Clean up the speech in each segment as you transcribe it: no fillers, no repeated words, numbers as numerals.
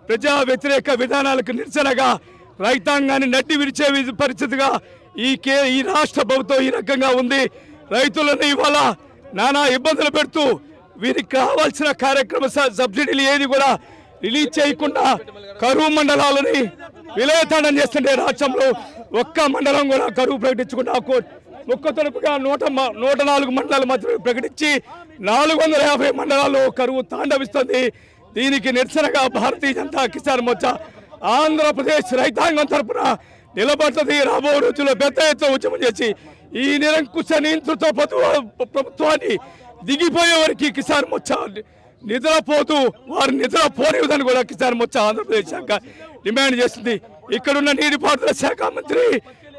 ప్రజా వ్యతిరేక విధానాలకు నిరసనగా రైతాంగాన్ని నడ్డి విరిచే పరిస్థితిగా ఈ రాష్ట్ర ప్రభుత్వం ఈ రకంగా ఉంది. రైతులను ఇవాళ నానా ఇబ్బందులు పెడుతూ వీరికి కావాల్సిన కార్యక్రమ సబ్సిడీలు ఏది కూడా రిలీజ్ చేయకుండా కరువు మండలాలని విలయతాండం చేస్తుంటే రాష్ట్రంలో ఒక్క మండలం కూడా కరువు ప్రకటించకుండా ఒక్క తరపుగా 104 మండలాలు మాత్రమే ప్రకటించి 450 మండలాల్లో కరువు తాండవిస్తుంది. దీనికి నిరసనగా భారతీయ జనతా కిసాన్ మోర్చా ఆంధ్రప్రదేశ్ రైతాంగం తరపున నిలబడుతుంది. రాబో రోజుల్లో పెద్ద ఎత్తున ఉద్యమం చేసి ఈ నిరంకుశ నియంత్రిత ప్రభుత్వాన్ని దిగిపోయే వరకు కిసాన్ మోర్చా నిద్రపోతూ వారు నిద్రపోనివ్వదని కూడా కిసాన్ మోర్చా ఆంధ్రప్రదేశ్ శాఖ డిమాండ్ చేస్తుంది. ఇక్కడున్న నీటిపారుదల శాఖ మంత్రి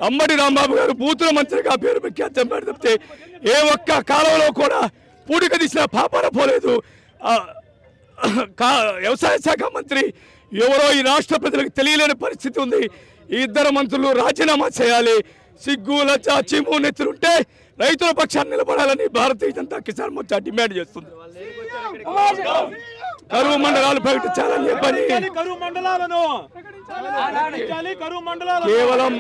అంబటి రాంబాబు గారు బూతుల మంత్రిగా పేరు ప్రఖ్యాతం తప్పితే ఏ ఒక్క కాలంలో కూడా పూడిక తీసిన పాపాన పోలేదు. వ్యవసాయ శాఖ మంత్రి ఎవరో ఈ రాష్ట్ర ప్రజలకు తెలియలేని పరిస్థితి ఉంది. ఈ ఇద్దరు మంత్రులు రాజీనామా చేయాలి. సిగ్గు లజ్జ చిమ్ము నెత్తులుంటే రైతుల పక్షాన్ని నిలబడాలని భారతీయ జనతా కిసాన్ మోర్చా డిమాండ్ చేస్తుంది. కరువు మండలాలు ప్రకటించాలని చెప్పని కేవలం